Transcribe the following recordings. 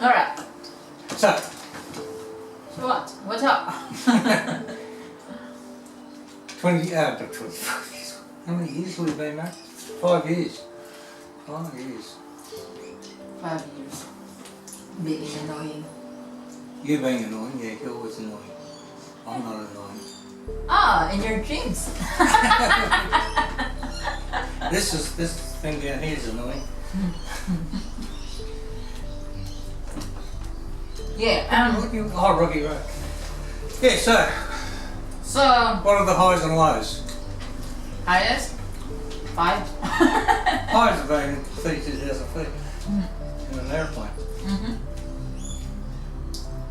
Alright. So, What? What's up? 25 years. How many years have we been married? 5 years. 5 years. 5 years. Being annoying. You being annoying, yeah, you're always annoying. I'm not annoying. Ah, in your dreams. This thing down here is annoying. Yeah. Oh, Rocky Road. Yeah, So what are the highs and lows? highest 5. Highs have been 32,000 feet in an airplane.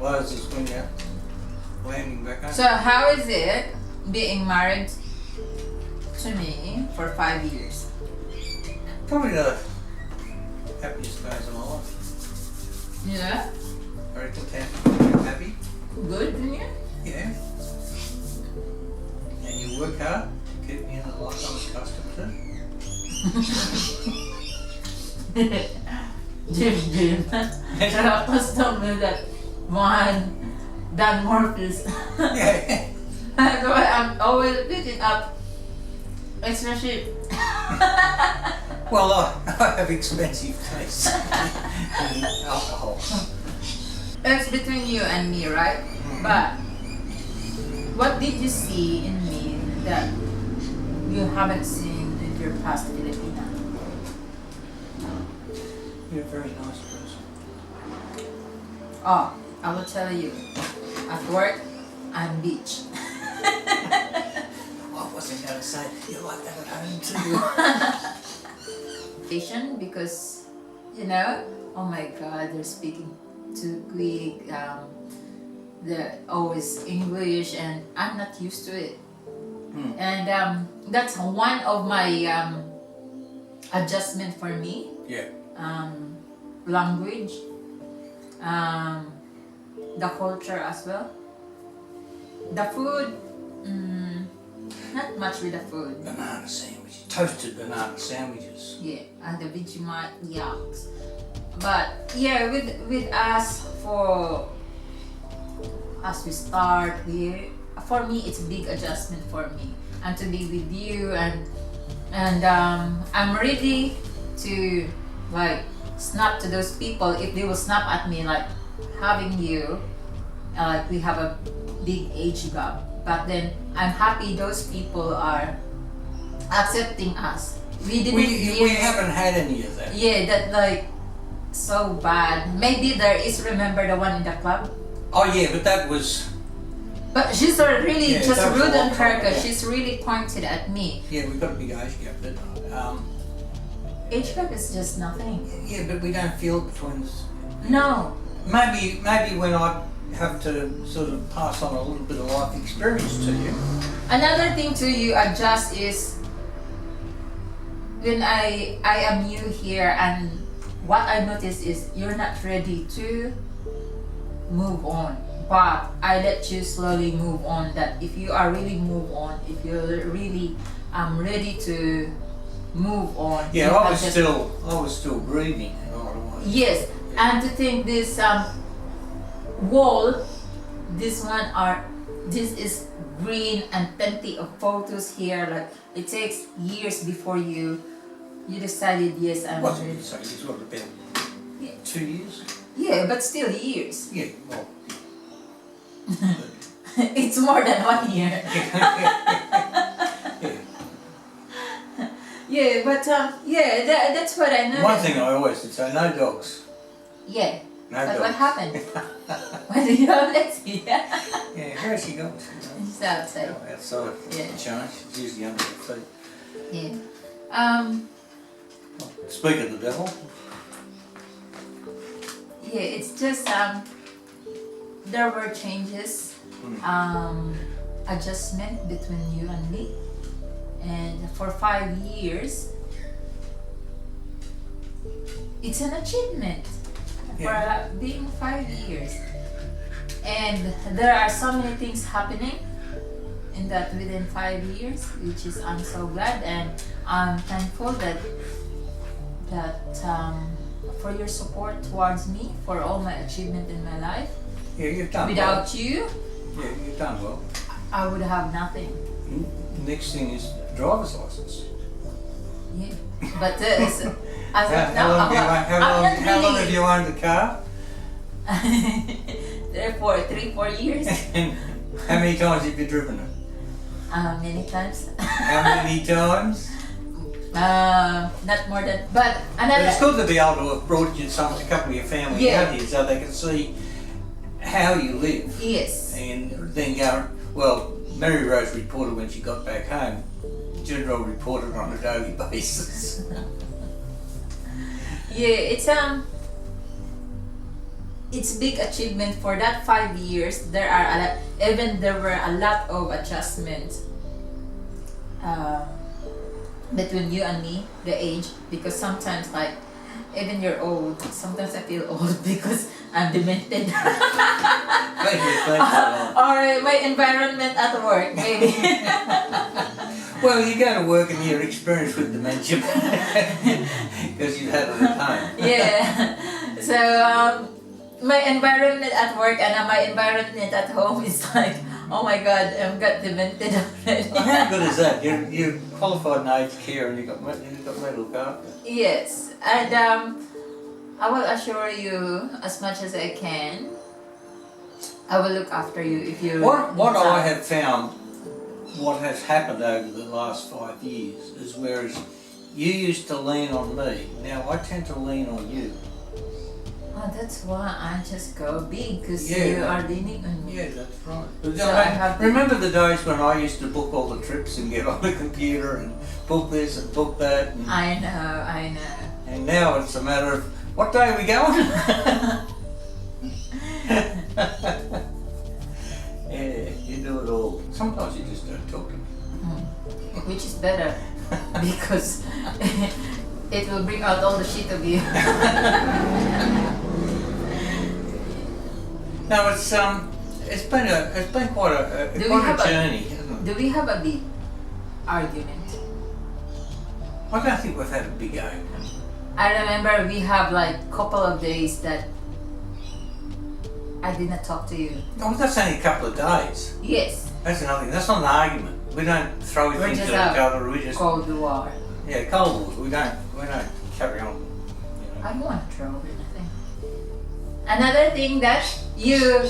Lows is when you're landing back home. So how is it being married to me for 5 years? Probably the happiest days of my life. Yeah. Very content, happy. Good, didn't you? Yeah. And you work hard to keep me in the life I'm accustomed to. Jim. Tapos told me that one done more please. Yeah. So I'm always picking up, especially. Well, I have expensive tastes in alcohol. It's between you and me, right? But what did you see in me that you haven't seen in your past Filipina? You're a very nice person. Oh, I will tell you. At work, I'm bitch. I wasn't going to say you're like that at home too. Because, oh my God, they're speaking too quick. They're always English, and I'm not used to it. And that's one of my adjustment for me. Yeah. Language, the culture as well. The food, not much with the food. Banana sandwiches. Toasted banana sandwiches. Yeah, and the Vegemite yucks. But yeah, with us as we start here, for me it's a big adjustment for me, and to be with you and I'm ready to like snap to those people if they will snap at me, like having you, like we have a big age gap, but then I'm happy those people are accepting us. We haven't had any of that. Yeah, that like so bad. Maybe there is, remember the one in the club? Oh yeah, but that was. But she's really Yeah, just that was rude a on long her time, because yeah. she's really pointed at me. Yeah, we've got a big age gap, but Age gap is just nothing. yeah, but we don't feel it between us. No. Maybe when I have to sort of pass on a little bit of life experience to you. Another thing to you adjust is when I am new here, and what I notice is you're not ready to move on. But I let you slowly move on. That if you are really move on, if you're really ready to move on. Yeah, you I have was just- still grieving. Yes, and to think this wall, this is green and plenty of photos here. Like it takes years before you decided yes I'm What's ready. it? So it's what, about Yeah. 2 years? Yeah, but still years. Yeah, well. It's more than 1 year. Yeah, but that's what I know. One thing I always did say, no dogs. Yeah. No But dogs. what happened? When did you have Lexi? Yeah, where's she gone? She's outside. Outside. Yeah. Change. She's usually under the feet. Yeah. Speak of the devil. Yeah, it's just there were changes, adjustment between you and me, and for 5 years, it's an achievement for being 5 years, and there are so many things happening in that within 5 years, which is I'm so glad and I'm thankful that for your support towards me for all my achievement in my life. Yeah, you've done Without you, well. Yeah, you've done well. I would have nothing. Next thing is driver's license. Yeah. But as of How now, long have you owned the car? Therefore, 3-4 years. And how many times have you driven it? Many times. How many times? Not more than. But another. But it's good to be able to have brought you a couple of your family Yeah. out here so they can see how you live. Yes. And then go, well, Mary Rose reported when she got back home, General reported on a daily basis. Yeah, it's big achievement for that 5 years. There were a lot of adjustments between you and me, the age, because sometimes like even you're old, sometimes I feel old because I'm demented. Thank you. Or my environment at work, maybe. Well, you go to work and you're experienced with dementia because you've had it at home. Yeah. So my environment at work and my environment at home is like, oh my god, I've got demented already. Well, how good is that? You're qualified in aged care and you've got medical card. Yes, and I will assure you as much as I can. I will look after you if you. What I have found, what has happened over the last 5 years is whereas you used to lean on me, now I tend to lean on you. Oh, that's why I just go big because Yeah. you are leaning on me. Yeah, that's right. But So I have to- remember the days when I used to book all the trips and get on the computer and book this and book that, I know. and now it's a matter of what day are we going? Yeah, you do it all. Sometimes you just don't talk to me. Which is better because it will bring out all the shit of you. No, it's been quite a journey, hasn't it? Do we have a big argument? I don't think we've had a big argument. I remember we have like couple of days that I did not talk to you. Oh, that's only a couple of days. Yes. That's nothing. That's not an argument. We don't throw We're things just at each out. other. We just Cold War. Cold Wars. We don't carry on. I don't want to throw anything. Another thing that you,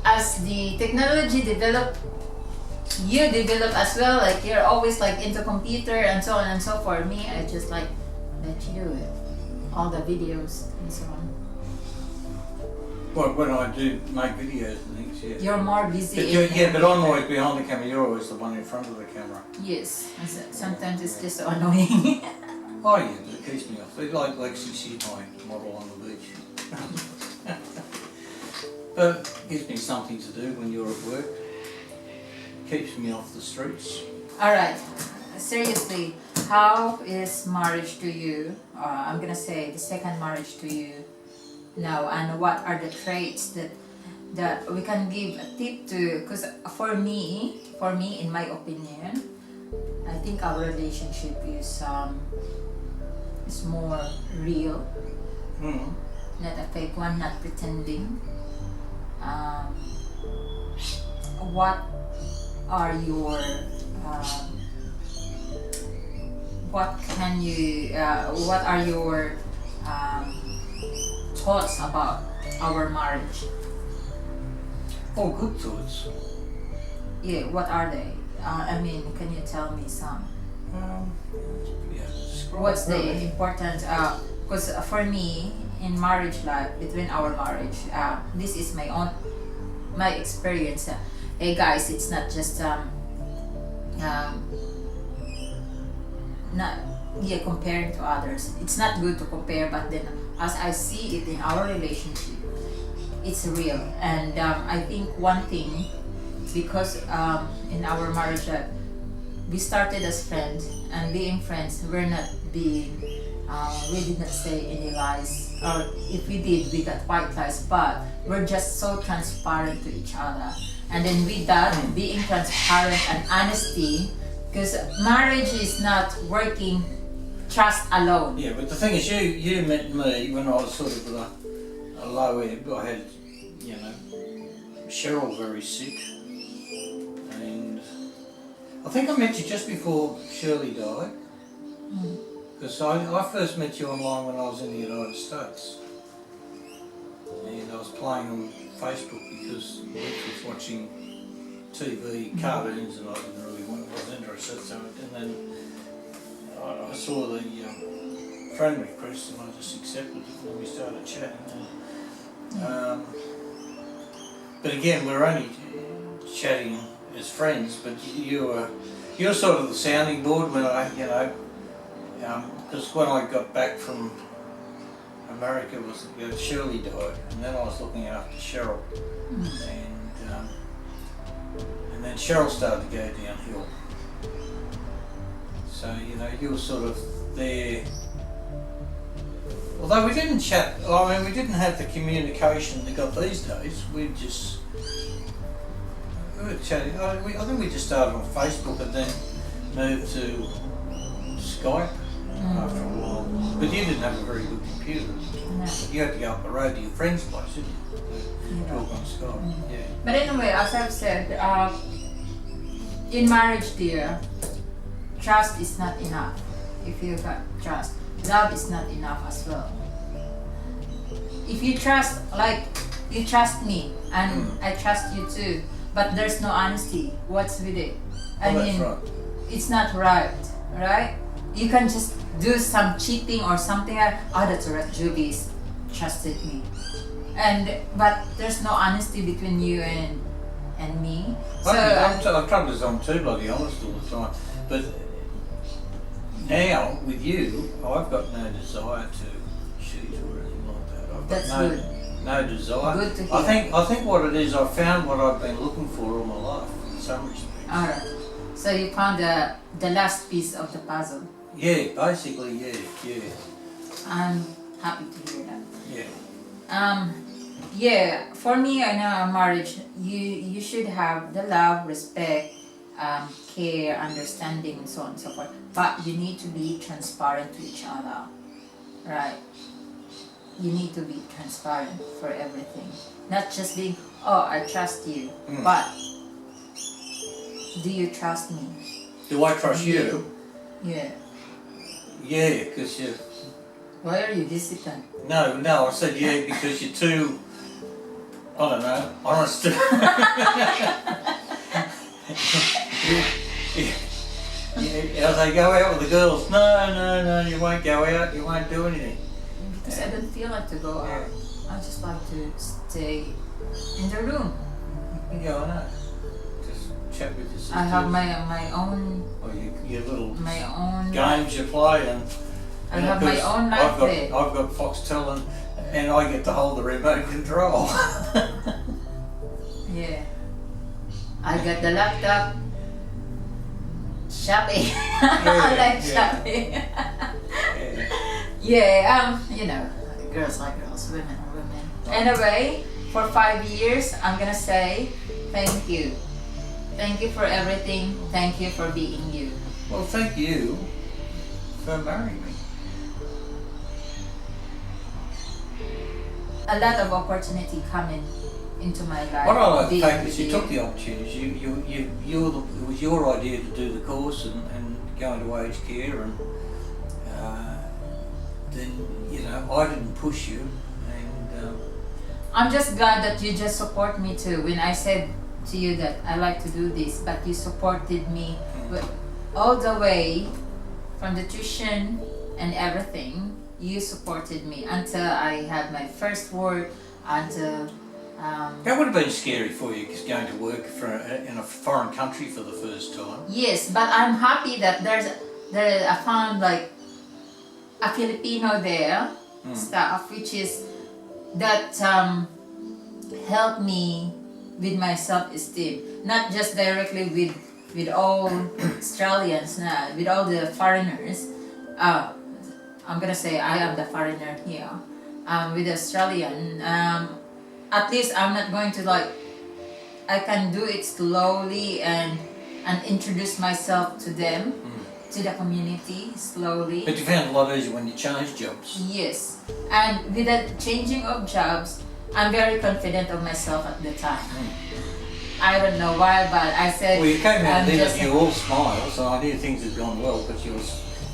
as the technology develop, you develop as well. Like you're always like into computer and so on and so forth. Me, I just like let you do it. All the videos and so on. Well, when I do make videos and things, yeah. You're more busy. But I'm always behind the camera. You're always the one in front of the camera. Yes. Sometimes it's just so annoying. Oh yeah, but it keeps me off. Like Lexi, she's my model on the beach. But it gives me something to do when you're at work. Keeps me off the streets. All right. Seriously, how is marriage to you? I'm gonna say the second marriage to you now, and what are the traits that we can give a tip to? Because for me, in my opinion, I think our relationship is more real, not a fake one, not pretending. What are your what are your thoughts about our marriage? Oh, good thoughts. Yeah, what are they? I mean, can you tell me some? What's the important? Because for me, in marriage life, between our marriage, this is my experience. Hey guys, it's not just comparing to others. It's not good to compare, but then as I see it in our relationship, it's real. And I think one thing, because in our marriage life, we started as friends, and being friends, we did not say any lies, or if we did, we got white lies, but we're just so transparent to each other. And then with that, being transparent and honesty, because marriage is not working trust alone. Yeah, but the thing is, you met me when I was sort of a low ebb. I had, you know, Cheryl very sick, and I think I met you just before Shirley died. Because I first met you online when I was in the United States, and I was playing on Facebook because Rick was watching TV cartoons and I didn't really was interested. So, and then I saw the friend request and I just accepted it and we started chatting. But again, we're only chatting as friends. But you're sort of the sounding board when I, you know. Because when I got back from America, Shirley died, and then I was looking after Cheryl, and then Cheryl started to go downhill. So you know, you were sort of there. Although we didn't chat, I mean, we didn't have the communication we got these days. We were chatting. I think we just started on Facebook and then moved to Skype. After a while, but you didn't have a very good computer. No. You had to go up the road to your friend's place, didn't you? To talk on Skype. Yeah. But anyway, as I've said, in marriage, dear, trust is not enough. If you got trust, love is not enough as well. If you trust, like you trust me, and I trust you too, but there's no honesty, what's with it? I mean, right. It's not right, right? You can just do some cheating or something like, oh, that's right, Juvy's trusted me. But there's no honesty between you and me. So I've tried to I'm too bloody honest all the time. But now with you, I've got no desire to cheat or anything like that. I've that's got good. no desire. Good to hear. I think what it is, I've found what I've been looking for all my life in some respects. Alright. So you found the last piece of the puzzle. Yeah, basically, yeah. I'm happy to hear that. Yeah. Yeah, for me, I know a marriage, you should have the love, respect, care, understanding, and so on and so forth. But you need to be transparent to each other, right? You need to be transparent for everything. Not just being, oh, I trust you, but do you trust me? Do I trust you? Yeah. Yeah, because you... Why are you hesitant? No, I said yeah because you're too, I don't know, honest. As I go out with the girls, no, you won't go out, you won't do anything. Because I don't feel like to go out. I just like to stay in the room. Yeah, I know. Just chat with your sisters. I have my own. Or your little my own games you play, and I have my own life there. I've got Foxtel and I get to hold the remote control. Yeah. I got the laptop. Shopping. I like shopping. Yeah, you know, girls like girls, women are women. Anyway, for 5 years, I'm gonna say thank you. Thank you for everything. Thank you for being you. Well, thank you for marrying me. A lot of opportunity coming into my life. What I like the being fact with is you took the opportunity. It was your idea to do the course and go into aged care, and then you know I didn't push you, and I'm just glad that you just support me too. When I said to you that I like to do this, but you supported me all the way from the tuition and everything. You supported me until I had my first work, until that would have been scary for you, because going to work in a foreign country for the first time. Yes, but I'm happy that I found like a Filipino there staff, which is that helped me with my self-esteem, not just directly with all Australians, with all the foreigners. I'm gonna say I am the foreigner here. With the Australian, at least I'm not going to like. I can do it slowly and introduce myself to them, to the community slowly. But you found it a lot easier when you changed jobs. Yes, and with the changing of jobs, I'm very confident of myself at the time. I don't know why, but I said. Well, you came out I'm then just- and you all smiled, so I knew things had gone well, but you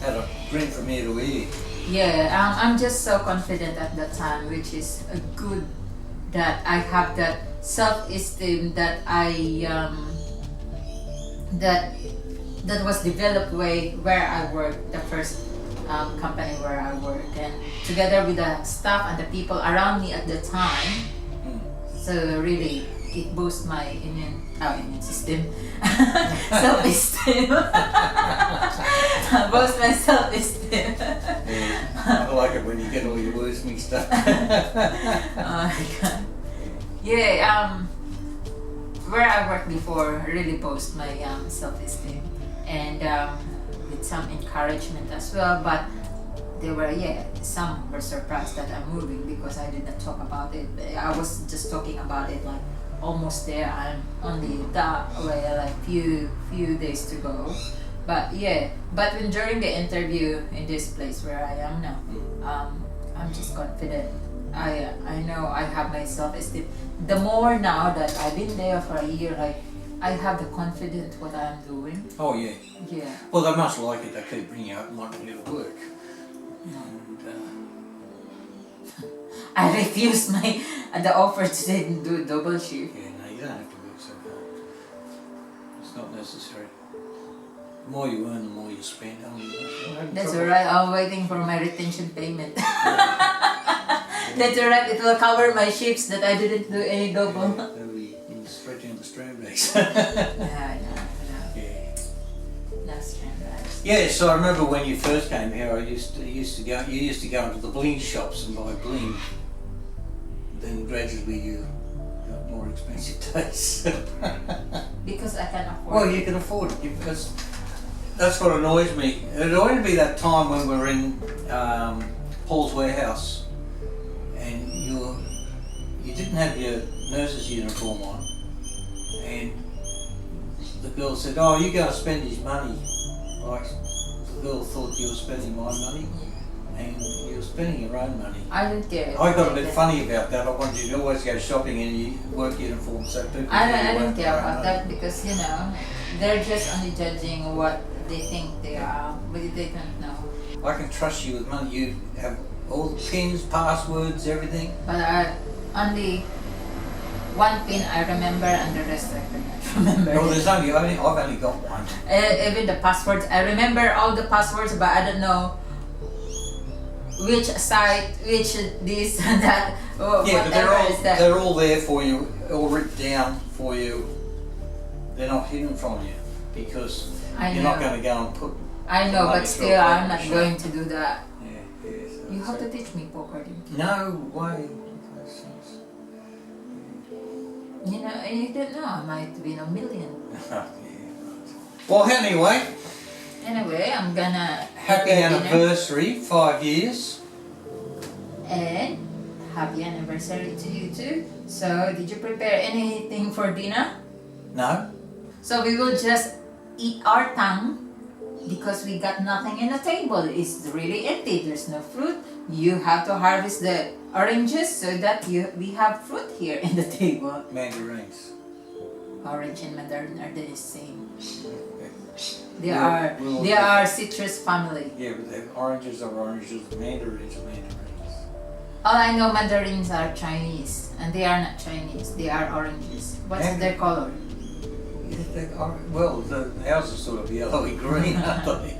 had a grin from ear to ear. Yeah, I'm just so confident at that time, which is a good that I have that self-esteem that that was developed where I worked, the first company where I worked, and together with the staff and the people around me at the time. So really, it boosts my immune system, self-esteem. Boosts my self-esteem. Yeah, I like it when you get all your words mixed up. Oh my god. Yeah, where I worked before really boosts my self-esteem, and with some encouragement as well. But some were surprised that I'm moving because I did not talk about it. I was just talking about it like almost there. I'm only that way, like few days to go. But when during the interview in this place where I am now, I'm just confident. I know I have my self-esteem. The more now that I've been there for a year, like I have the confidence what I'm doing. Oh yeah. Yeah. Well, they must like it. They keep bringing you up and wanting you to work. And, I refused the offer to do double shift. yeah, no, you don't have to work so hard. It's not necessary. The more you earn, the more you spend. Oh, you don't have That's trouble. alright. I'm waiting for my retention payment. That's alright. It will cover my shifts that I didn't do any double. They'll be stretching the strand bags. No. Yeah. That's right. Yeah, so I remember when you first came here, you used to go into the bling shops and buy bling. Then gradually you got more expensive tastes. Because I can afford Well, it. you can afford it. That's what annoys me. It annoyed me that time when we were in Paul's warehouse, and you didn't have your nurse's uniform on, and the girl said, "Oh, you go and spend his money." Like the girl thought you were spending my money, and you were spending your own money. I don't care. I got a bit funny about that. I wanted you to always go shopping in your work uniform, so people. I don't care about that because they're just only judging what they think they are, but they don't know. I can trust you with money. You have all the pins, passwords, everything. But only one pin I remember and the rest I cannot remember. Well, I've only got one. Even the passwords, I remember all the passwords, but I don't know which site, which this and that, or Yeah, but whatever is that. they're all there for you, all written down for you. They're not hidden from you because I you're know. not going to go and put. I know, money but through still, a I'm paper not shop. going to do that. Yeah. So You have to teach me poker. No way. And you don't know, I might win $1 million. Well, anyway, Anyway, I'm gonna happy have dinner. anniversary, 5 years. And happy anniversary to you too. So, did you prepare anything for dinner? No. So we will just eat our tongue because we got nothing in the table. It's really empty. There's no fruit. You have to harvest the oranges so that we have fruit here in the table. Mandarins. Orange and mandarin are the same. They Yeah, we'll are citrus family. Yeah, but the oranges are oranges, mandarins are mandarins. All I know, mandarins are Chinese, and they are not Chinese. They are oranges. What's their color? Well, ours are sort of yellowy green, aren't they?